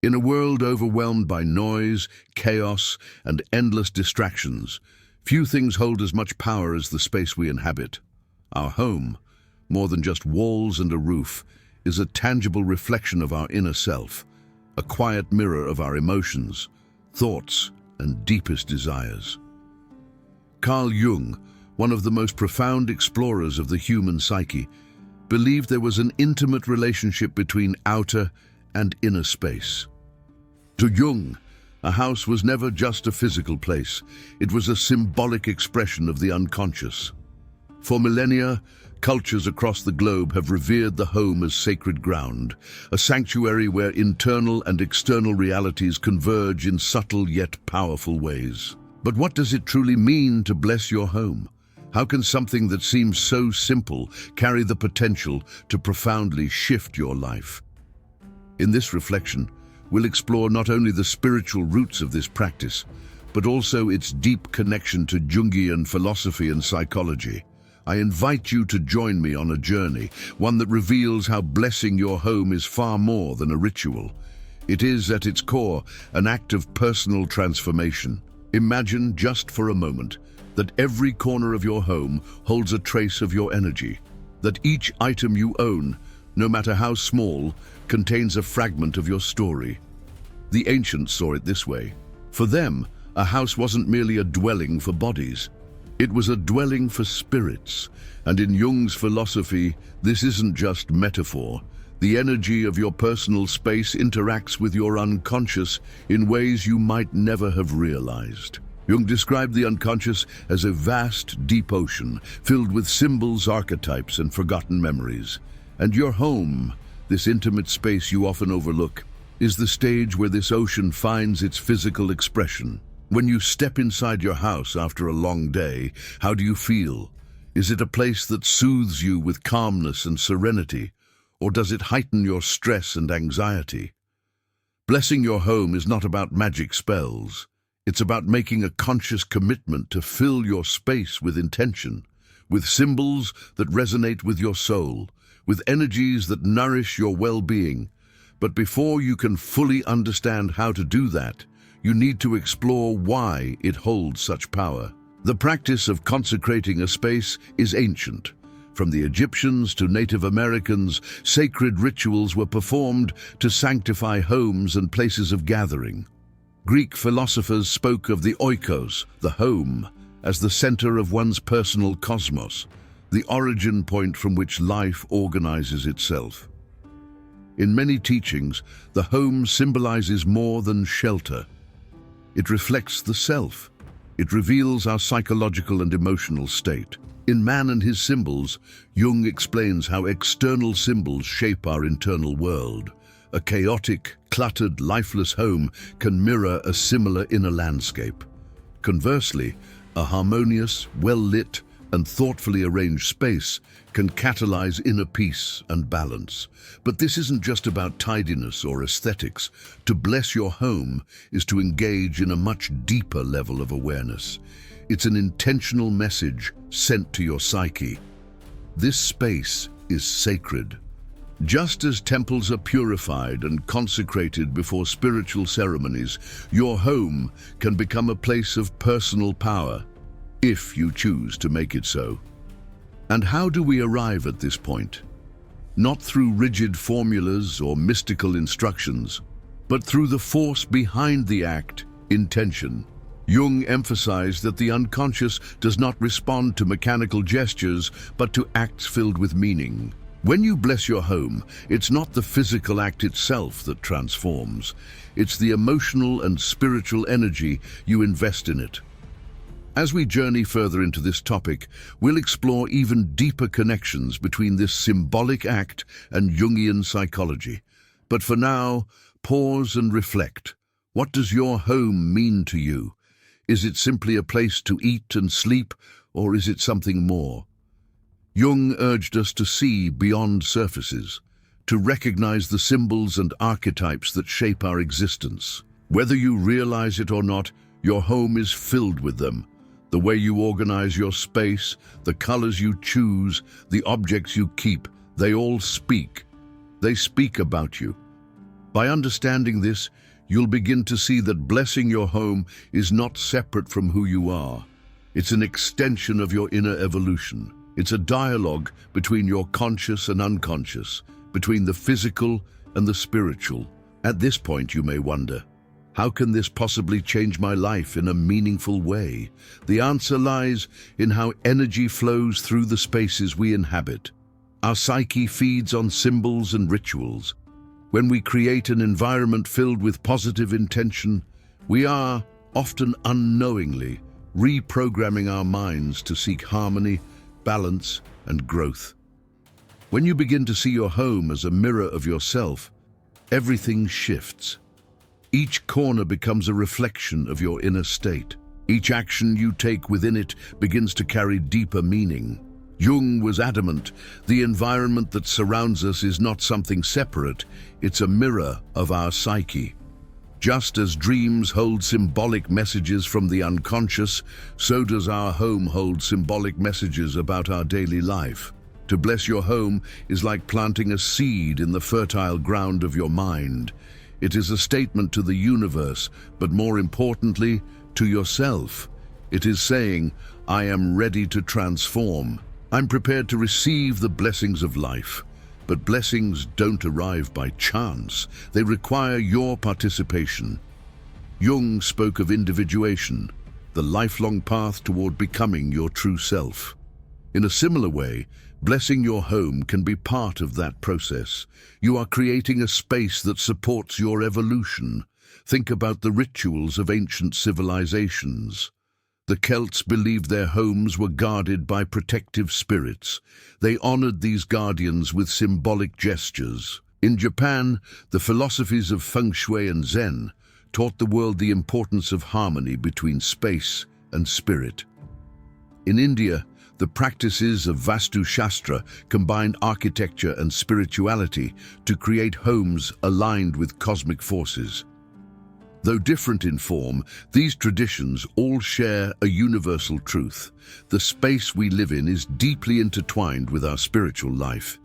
In a world overwhelmed by noise, chaos, and endless distractions, few things hold as much power as the space we inhabit. Our home, more than just walls and a roof, is a tangible reflection of our inner self, a quiet mirror of our emotions, thoughts, and deepest desires. Carl Jung, one of the most profound explorers of the human psyche, believed there was an intimate relationship between outer and inner space. To Jung, a house was never just a physical place, it was a symbolic expression of the unconscious. For millennia, cultures across the globe have revered the home as sacred ground, a sanctuary where internal and external realities converge in subtle yet powerful ways. But what does it truly mean to bless your home? How can something that seems so simple carry the potential to profoundly shift your life? In this reflection, we'll explore not only the spiritual roots of this practice, but also its deep connection to Jungian philosophy and psychology. I invite you to join me on a journey, one that reveals how blessing your home is far more than a ritual. It is, at its core, an act of personal transformation. Imagine, just for a moment, that every corner of your home holds a trace of your energy, that each item you own, no matter how small, contains a fragment of your story. The ancients saw it this way. For them, a house wasn't merely a dwelling for bodies. It was a dwelling for spirits, and in Jung's philosophy, this isn't just metaphor. The energy of your personal space interacts with your unconscious in ways you might never have realized. Jung described the unconscious as a vast, deep ocean, filled with symbols, archetypes, and forgotten memories. And your home, this intimate space you often overlook, is the stage where this ocean finds its physical expression. When you step inside your house after a long day, how do you feel? Is it a place that soothes you with calmness and serenity, or does it heighten your stress and anxiety? Blessing your home is not about magic spells. It's about making a conscious commitment to fill your space with intention, with symbols that resonate with your soul, with energies that nourish your well-being. But before you can fully understand how to do that, you need to explore why it holds such power. The practice of consecrating a space is ancient. From the Egyptians to Native Americans, sacred rituals were performed to sanctify homes and places of gathering. Greek philosophers spoke of the oikos, the home, as the center of one's personal cosmos, the origin point from which life organizes itself. In many teachings, the home symbolizes more than shelter. It reflects the self. It reveals our psychological and emotional state. In Man and His Symbols, Jung explains how external symbols shape our internal world. A chaotic, cluttered, lifeless home can mirror a similar inner landscape. Conversely, a harmonious, well-lit, and thoughtfully arranged space can catalyze inner peace and balance. But this isn't just about tidiness or aesthetics. To bless your home is to engage in a much deeper level of awareness. It's an intentional message sent to your psyche. This space is sacred. Just as temples are purified and consecrated before spiritual ceremonies, your home can become a place of personal power, if you choose to make it so. And how do we arrive at this point? Not through rigid formulas or mystical instructions, but through the force behind the act, intention. Jung emphasized that the unconscious does not respond to mechanical gestures, but to acts filled with meaning. When you bless your home, it's not the physical act itself that transforms. It's the emotional and spiritual energy you invest in it. As we journey further into this topic, we'll explore even deeper connections between this symbolic act and Jungian psychology. But for now, pause and reflect. What does your home mean to you? Is it simply a place to eat and sleep, or is it something more? Jung urged us to see beyond surfaces, to recognize the symbols and archetypes that shape our existence. Whether you realize it or not, your home is filled with them. The way you organize your space, the colors you choose, the objects you keep, they all speak. They speak about you. By understanding this, you'll begin to see that blessing your home is not separate from who you are. It's an extension of your inner evolution. It's a dialogue between your conscious and unconscious, between the physical and the spiritual. At this point, you may wonder, how can this possibly change my life in a meaningful way? The answer lies in how energy flows through the spaces we inhabit. Our psyche feeds on symbols and rituals. When we create an environment filled with positive intention, we are, often unknowingly, reprogramming our minds to seek harmony, balance, and growth. When you begin to see your home as a mirror of yourself, everything shifts. Each corner becomes a reflection of your inner state. Each action you take within it begins to carry deeper meaning. Jung was adamant, the environment that surrounds us is not something separate, it's a mirror of our psyche. Just as dreams hold symbolic messages from the unconscious, so does our home hold symbolic messages about our daily life. To bless your home is like planting a seed in the fertile ground of your mind. It is a statement to the universe, but more importantly, to yourself. It is saying, I am ready to transform. I'm prepared to receive the blessings of life. But blessings don't arrive by chance. They require your participation. Jung spoke of individuation, the lifelong path toward becoming your true self. In a similar way, blessing your home can be part of that process. You are creating a space that supports your evolution. Think about the rituals of ancient civilizations. The Celts believed their homes were guarded by protective spirits. They honored these guardians with symbolic gestures. In Japan, the philosophies of feng shui and Zen taught the world the importance of harmony between space and spirit. In India, the practices of Vastu Shastra combined architecture and spirituality to create homes aligned with cosmic forces. Though different in form, these traditions all share a universal truth. The space we live in is deeply intertwined with our spiritual life.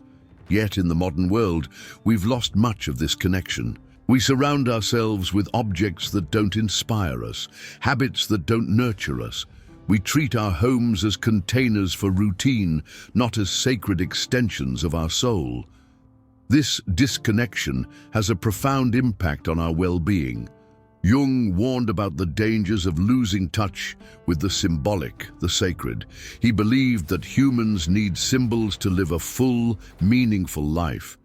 Yet in the modern world, we've lost much of this connection. We surround ourselves with objects that don't inspire us, habits that don't nurture us. We treat our homes as containers for routine, not as sacred extensions of our soul. This disconnection has a profound impact on our well-being. Jung warned about the dangers of losing touch with the symbolic, the sacred. He believed that humans need symbols to live a full, meaningful life.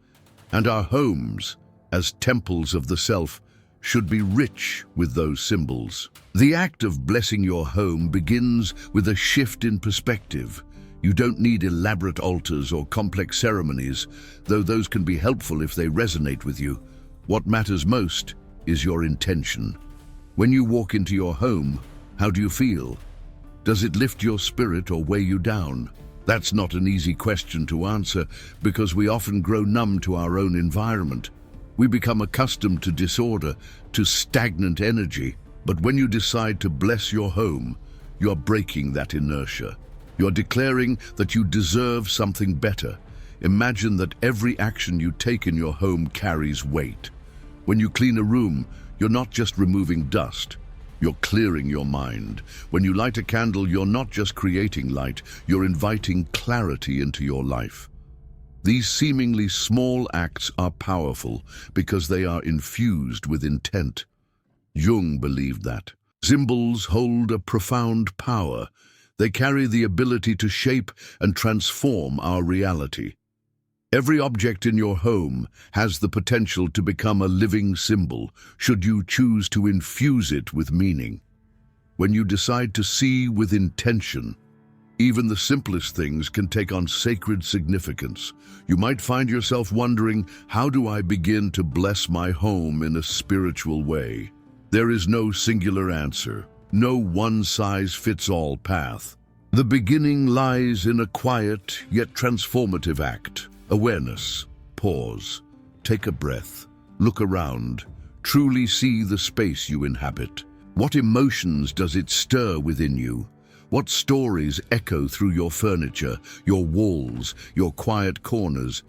And our homes, as temples of the self, should be rich with those symbols. The act of blessing your home begins with a shift in perspective. You don't need elaborate altars or complex ceremonies, though those can be helpful if they resonate with you. What matters most is your intention. When you walk into your home, how do you feel? Does it lift your spirit or weigh you down? That's not an easy question to answer because we often grow numb to our own environment. We become accustomed to disorder, to stagnant energy. But when you decide to bless your home, you're breaking that inertia. You're declaring that you deserve something better. Imagine that every action you take in your home carries weight. When you clean a room, you're not just removing dust, you're clearing your mind. When you light a candle, you're not just creating light, you're inviting clarity into your life. These seemingly small acts are powerful because they are infused with intent. Jung believed that. Symbols hold a profound power. They carry the ability to shape and transform our reality. Every object in your home has the potential to become a living symbol, should you choose to infuse it with meaning. When you decide to see with intention, even the simplest things can take on sacred significance. You might find yourself wondering, how do I begin to bless my home in a spiritual way? There is no singular answer, no one-size-fits-all path. The beginning lies in a quiet yet transformative act. Awareness. Pause. Take a breath. Look around. Truly see the space you inhabit. What emotions does it stir within you? What stories echo through your furniture, your walls, your quiet corners?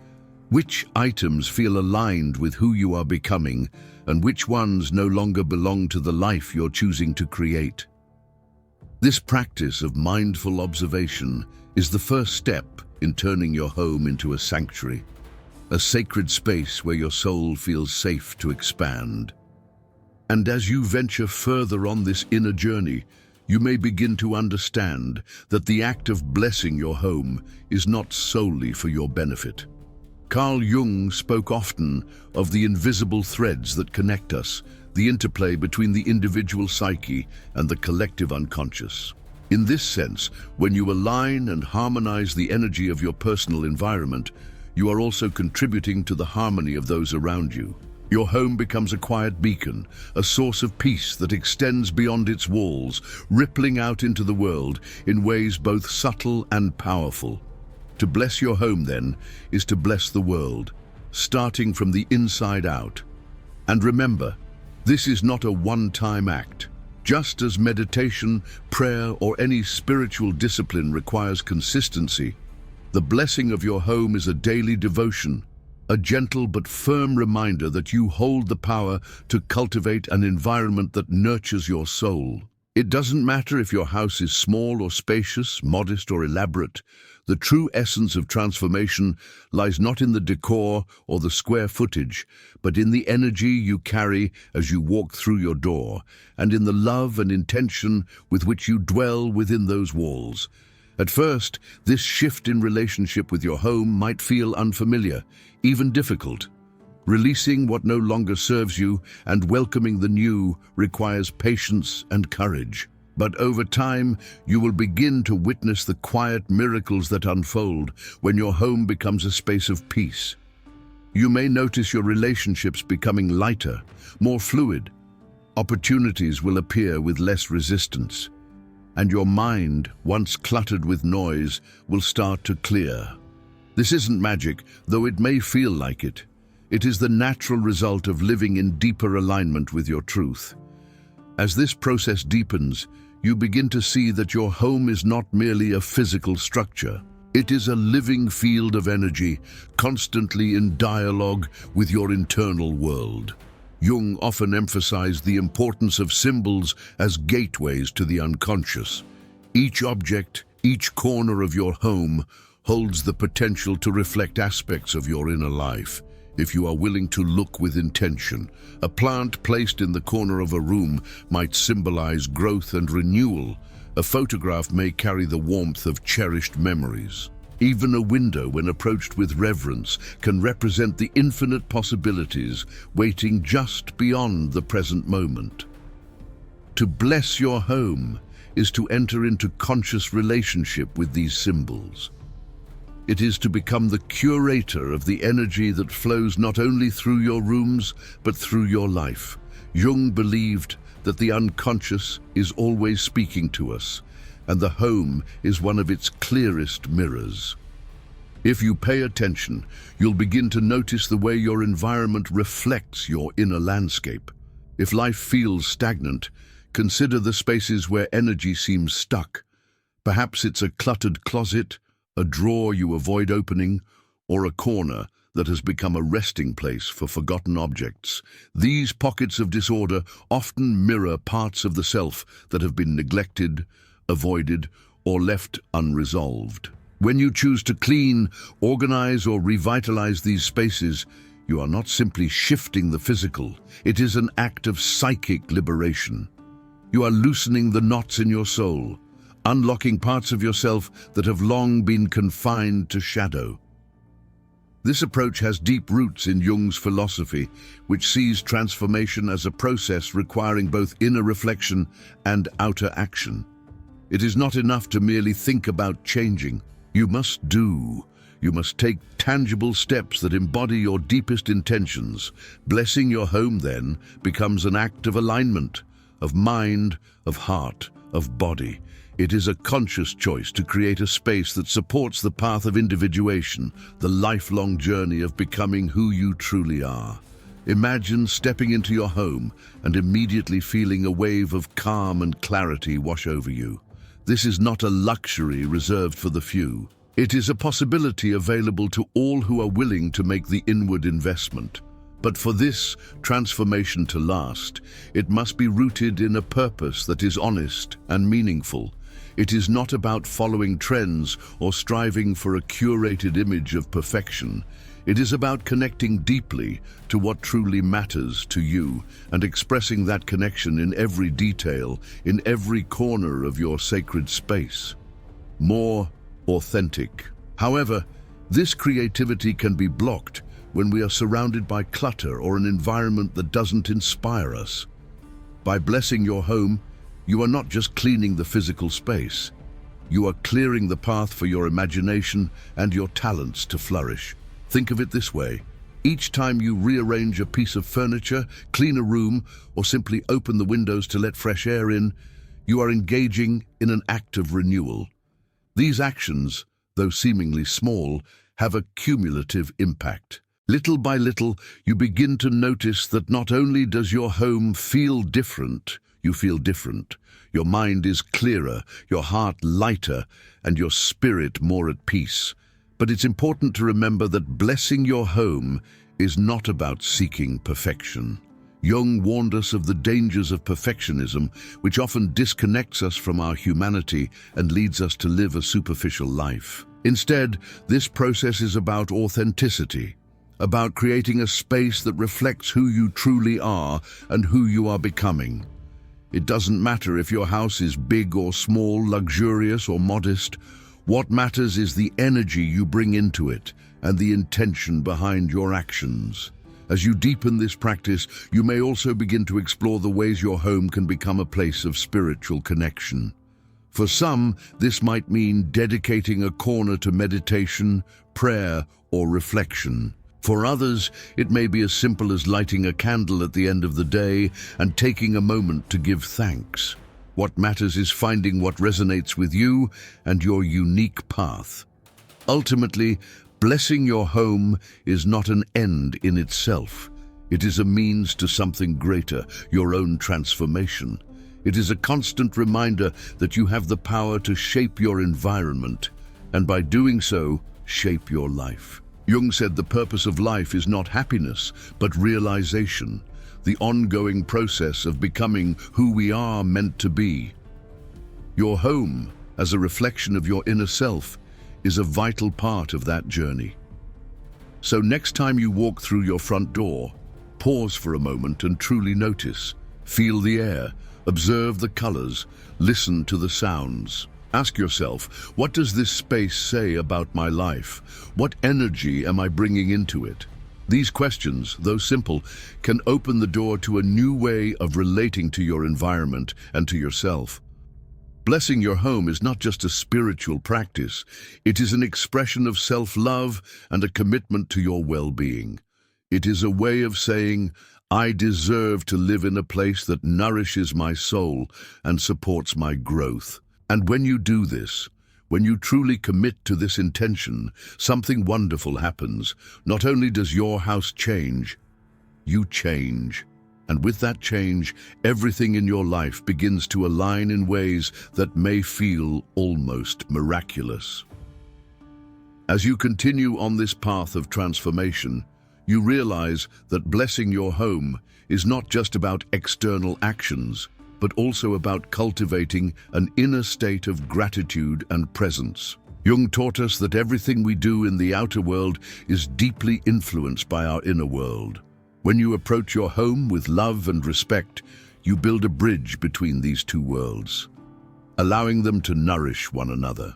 Which items feel aligned with who you are becoming, and which ones no longer belong to the life you're choosing to create? This practice of mindful observation is the first step in turning your home into a sanctuary, a sacred space where your soul feels safe to expand. And as you venture further on this inner journey, you may begin to understand that the act of blessing your home is not solely for your benefit. Carl Jung spoke often of the invisible threads that connect us, the interplay between the individual psyche and the collective unconscious. In this sense, when you align and harmonize the energy of your personal environment, you are also contributing to the harmony of those around you. Your home becomes a quiet beacon, a source of peace that extends beyond its walls, rippling out into the world in ways both subtle and powerful. To bless your home, then, is to bless the world, starting from the inside out. And remember, this is not a one-time act. Just as meditation, prayer, or any spiritual discipline requires consistency, the blessing of your home is a daily devotion, a gentle but firm reminder that you hold the power to cultivate an environment that nurtures your soul. It doesn't matter if your house is small or spacious, modest or elaborate. The true essence of transformation lies not in the decor or the square footage, but in the energy you carry as you walk through your door, and in the love and intention with which you dwell within those walls. At first, this shift in relationship with your home might feel unfamiliar, even difficult. Releasing what no longer serves you and welcoming the new requires patience and courage. But over time, you will begin to witness the quiet miracles that unfold when your home becomes a space of peace. You may notice your relationships becoming lighter, more fluid. Opportunities will appear with less resistance, and your mind, once cluttered with noise, will start to clear. This isn't magic, though it may feel like it. It is the natural result of living in deeper alignment with your truth. As this process deepens, you begin to see that your home is not merely a physical structure. It is a living field of energy, constantly in dialogue with your internal world. Jung often emphasized the importance of symbols as gateways to the unconscious. Each object, each corner of your home holds the potential to reflect aspects of your inner life, if you are willing to look with intention. A plant placed in the corner of a room might symbolize growth and renewal. A photograph may carry the warmth of cherished memories. Even a window, when approached with reverence, can represent the infinite possibilities waiting just beyond the present moment. To bless your home is to enter into conscious relationship with these symbols. It is to become the curator of the energy that flows not only through your rooms, but through your life. Jung believed that the unconscious is always speaking to us, and the home is one of its clearest mirrors. If you pay attention, you'll begin to notice the way your environment reflects your inner landscape. If life feels stagnant, consider the spaces where energy seems stuck. Perhaps it's a cluttered closet, a drawer you avoid opening, or a corner that has become a resting place for forgotten objects. These pockets of disorder often mirror parts of the self that have been neglected, avoided, or left unresolved. When you choose to clean, organize, or revitalize these spaces, you are not simply shifting the physical. It is an act of psychic liberation. You are loosening the knots in your soul, unlocking parts of yourself that have long been confined to shadow. This approach has deep roots in Jung's philosophy, which sees transformation as a process requiring both inner reflection and outer action. It is not enough to merely think about changing. You must do. You must take tangible steps that embody your deepest intentions. Blessing your home, then, becomes an act of alignment, of mind, of heart, of body. It is a conscious choice to create a space that supports the path of individuation, the lifelong journey of becoming who you truly are. Imagine stepping into your home and immediately feeling a wave of calm and clarity wash over you. This is not a luxury reserved for the few. It is a possibility available to all who are willing to make the inward investment. But for this transformation to last, it must be rooted in a purpose that is honest and meaningful. It is not about following trends or striving for a curated image of perfection. It is about connecting deeply to what truly matters to you and expressing that connection in every detail, in every corner of your sacred space. More authentic. However, this creativity can be blocked when we are surrounded by clutter or an environment that doesn't inspire us. By blessing your home, you are not just cleaning the physical space. You are clearing the path for your imagination and your talents to flourish. Think of it this way. Each time you rearrange a piece of furniture, clean a room, or simply open the windows to let fresh air in, you are engaging in an act of renewal. These actions, though seemingly small, have a cumulative impact. Little by little, you begin to notice that not only does your home feel different, you feel different. Your mind is clearer, your heart lighter, and your spirit more at peace. But it's important to remember that blessing your home is not about seeking perfection. Jung warned us of the dangers of perfectionism, which often disconnects us from our humanity and leads us to live a superficial life. Instead, this process is about authenticity, about creating a space that reflects who you truly are and who you are becoming. It doesn't matter if your house is big or small, luxurious or modest. What matters is the energy you bring into it and the intention behind your actions. As you deepen this practice, you may also begin to explore the ways your home can become a place of spiritual connection. For some, this might mean dedicating a corner to meditation, prayer, or reflection. For others, it may be as simple as lighting a candle at the end of the day and taking a moment to give thanks. What matters is finding what resonates with you and your unique path. Ultimately, blessing your home is not an end in itself. It is a means to something greater, your own transformation. It is a constant reminder that you have the power to shape your environment, and by doing so, shape your life. Jung said the purpose of life is not happiness, but realization, the ongoing process of becoming who we are meant to be. Your home, as a reflection of your inner self, is a vital part of that journey. So next time you walk through your front door, pause for a moment and truly notice. Feel the air, observe the colors, listen to the sounds. Ask yourself, what does this space say about my life? What energy am I bringing into it? These questions, though simple, can open the door to a new way of relating to your environment and to yourself. Blessing your home is not just a spiritual practice. It is an expression of self-love and a commitment to your well-being. It is a way of saying, I deserve to live in a place that nourishes my soul and supports my growth. And when you do this, when you truly commit to this intention, something wonderful happens. Not only does your house change, you change. And with that change, everything in your life begins to align in ways that may feel almost miraculous. As you continue on this path of transformation, you realize that blessing your home is not just about external actions, but also about cultivating an inner state of gratitude and presence. Jung taught us that everything we do in the outer world is deeply influenced by our inner world. When you approach your home with love and respect, you build a bridge between these two worlds, allowing them to nourish one another.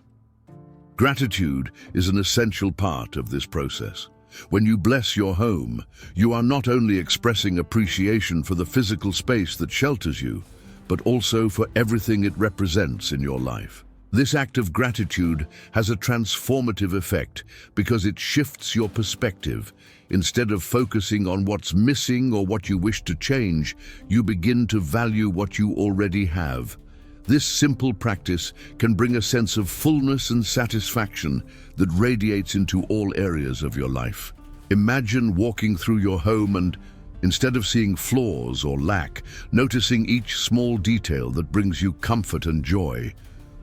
Gratitude is an essential part of this process. When you bless your home, you are not only expressing appreciation for the physical space that shelters you, but also for everything it represents in your life. This act of gratitude has a transformative effect because it shifts your perspective. Instead of focusing on what's missing or what you wish to change, you begin to value what you already have. This simple practice can bring a sense of fullness and satisfaction that radiates into all areas of your life. Imagine walking through your home and, instead of seeing flaws or lack, noticing each small detail that brings you comfort and joy.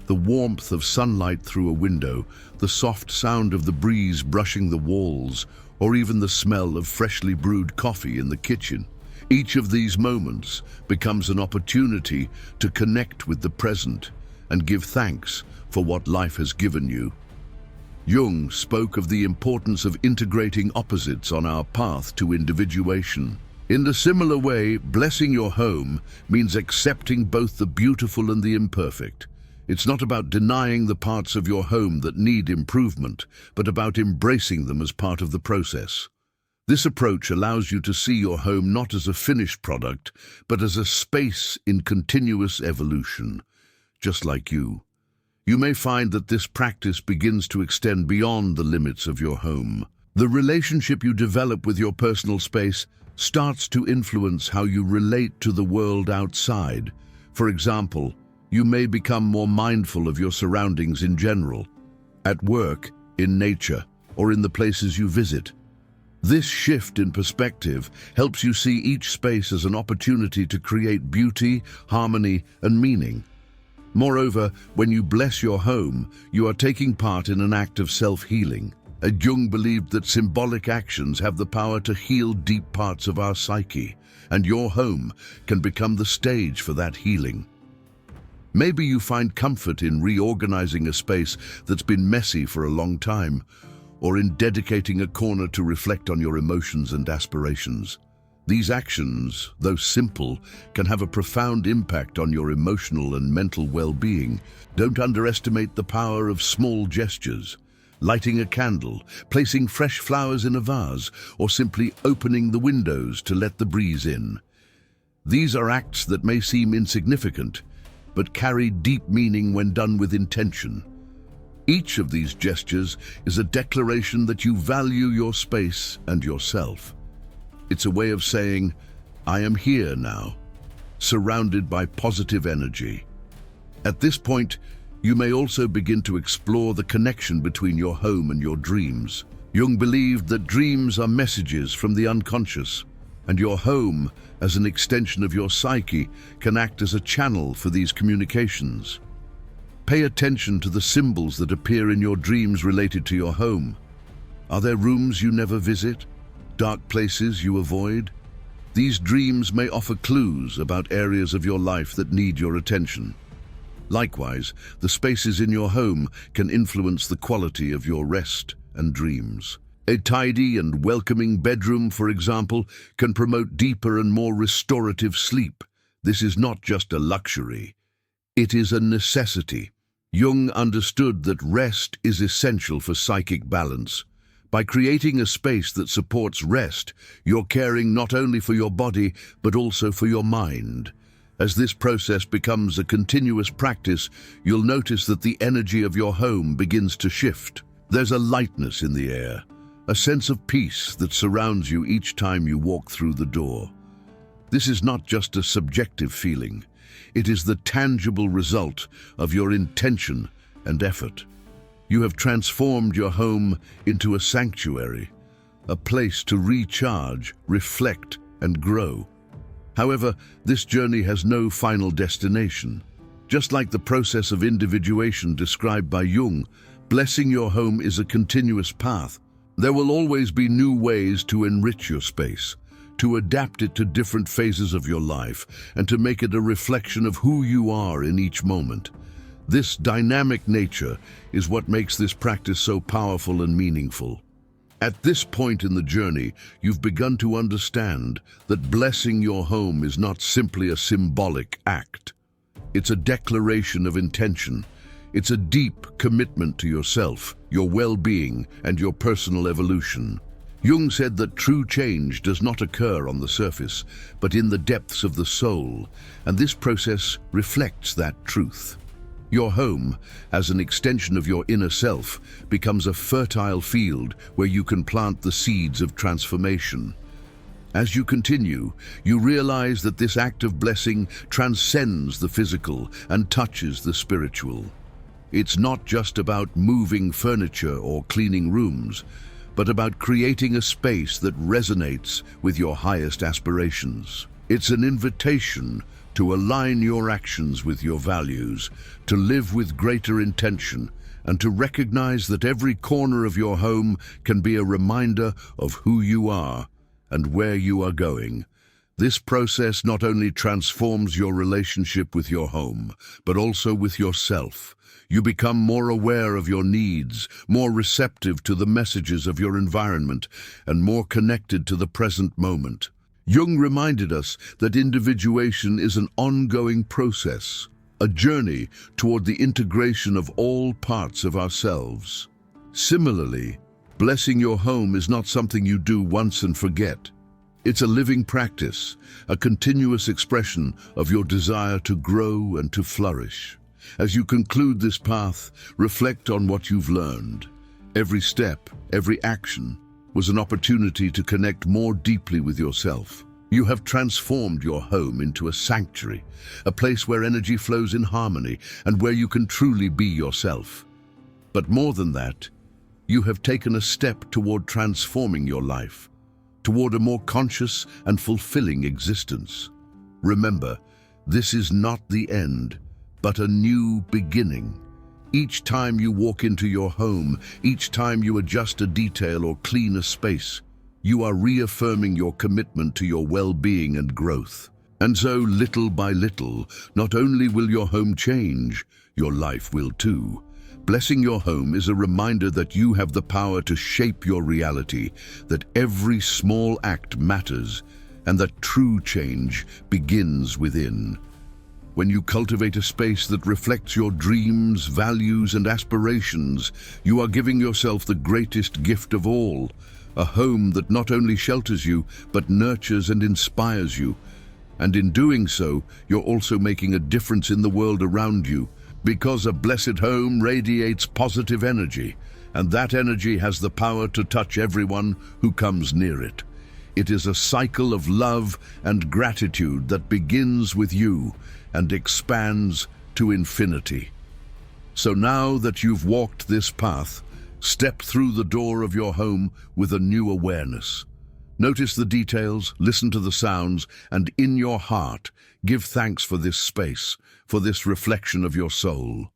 The warmth of sunlight through a window, the soft sound of the breeze brushing the walls, or even the smell of freshly brewed coffee in the kitchen. Each of these moments becomes an opportunity to connect with the present and give thanks for what life has given you. Jung spoke of the importance of integrating opposites on our path to individuation. In a similar way, blessing your home means accepting both the beautiful and the imperfect. It's not about denying the parts of your home that need improvement, but about embracing them as part of the process. This approach allows you to see your home not as a finished product, but as a space in continuous evolution, just like you. You may find that this practice begins to extend beyond the limits of your home. The relationship you develop with your personal space starts to influence how you relate to the world outside. For example, you may become more mindful of your surroundings in general, at work, in nature, or in the places you visit. This shift in perspective helps you see each space as an opportunity to create beauty, harmony, and meaning. Moreover, when you bless your home, you are taking part in an act of self-healing. Jung believed that symbolic actions have the power to heal deep parts of our psyche, and your home can become the stage for that healing. Maybe you find comfort in reorganizing a space that's been messy for a long time, or in dedicating a corner to reflect on your emotions and aspirations. These actions, though simple, can have a profound impact on your emotional and mental well-being. Don't underestimate the power of small gestures. Lighting a candle, placing fresh flowers in a vase, or simply opening the windows to let the breeze in. These are acts that may seem insignificant, but carry deep meaning when done with intention. Each of these gestures is a declaration that you value your space and yourself. It's a way of saying, I am here now, surrounded by positive energy. At this point, you may also begin to explore the connection between your home and your dreams. Jung believed that dreams are messages from the unconscious, and your home, as an extension of your psyche, can act as a channel for these communications. Pay attention to the symbols that appear in your dreams related to your home. Are there rooms you never visit? Dark places you avoid? These dreams may offer clues about areas of your life that need your attention. Likewise, the spaces in your home can influence the quality of your rest and dreams. A tidy and welcoming bedroom, for example, can promote deeper and more restorative sleep. This is not just a luxury. It is a necessity. Jung understood that rest is essential for psychic balance. By creating a space that supports rest, you're caring not only for your body, but also for your mind. As this process becomes a continuous practice, you'll notice that the energy of your home begins to shift. There's a lightness in the air, a sense of peace that surrounds you each time you walk through the door. This is not just a subjective feeling. It is the tangible result of your intention and effort. You have transformed your home into a sanctuary, a place to recharge, reflect, and grow. However, this journey has no final destination. Just like the process of individuation described by Jung, blessing your home is a continuous path. There will always be new ways to enrich your space, to adapt it to different phases of your life, and to make it a reflection of who you are in each moment. This dynamic nature is what makes this practice so powerful and meaningful. At this point in the journey, you've begun to understand that blessing your home is not simply a symbolic act. It's a declaration of intention. It's a deep commitment to yourself, your well-being, and your personal evolution. Jung said that true change does not occur on the surface, but in the depths of the soul, and this process reflects that truth. Your home, as an extension of your inner self, becomes a fertile field where you can plant the seeds of transformation. As you continue, you realize that this act of blessing transcends the physical and touches the spiritual. It's not just about moving furniture or cleaning rooms, but about creating a space that resonates with your highest aspirations. It's an invitation to align your actions with your values, to live with greater intention, and to recognize that every corner of your home can be a reminder of who you are and where you are going. This process not only transforms your relationship with your home, but also with yourself. You become more aware of your needs, more receptive to the messages of your environment, and more connected to the present moment. Jung reminded us that individuation is an ongoing process, a journey toward the integration of all parts of ourselves. Similarly, blessing your home is not something you do once and forget. It's a living practice, a continuous expression of your desire to grow and to flourish. As you conclude this path, reflect on what you've learned. Every step, every action, was an opportunity to connect more deeply with yourself. You have transformed your home into a sanctuary, a place where energy flows in harmony and where you can truly be yourself. But more than that, you have taken a step toward transforming your life, toward a more conscious and fulfilling existence. Remember, this is not the end, but a new beginning. Each time you walk into your home, each time you adjust a detail or clean a space, you are reaffirming your commitment to your well-being and growth. And so, little by little, not only will your home change, your life will too. Blessing your home is a reminder that you have the power to shape your reality, that every small act matters, and that true change begins within. When you cultivate a space that reflects your dreams, values, and aspirations, you are giving yourself the greatest gift of all, a home that not only shelters you, but nurtures and inspires you. And in doing so, you're also making a difference in the world around you, because a blessed home radiates positive energy, and that energy has the power to touch everyone who comes near it. It is a cycle of love and gratitude that begins with you and expands to infinity. So now that you've walked this path, step through the door of your home with a new awareness. Notice the details, listen to the sounds, and in your heart, give thanks for this space, for this reflection of your soul.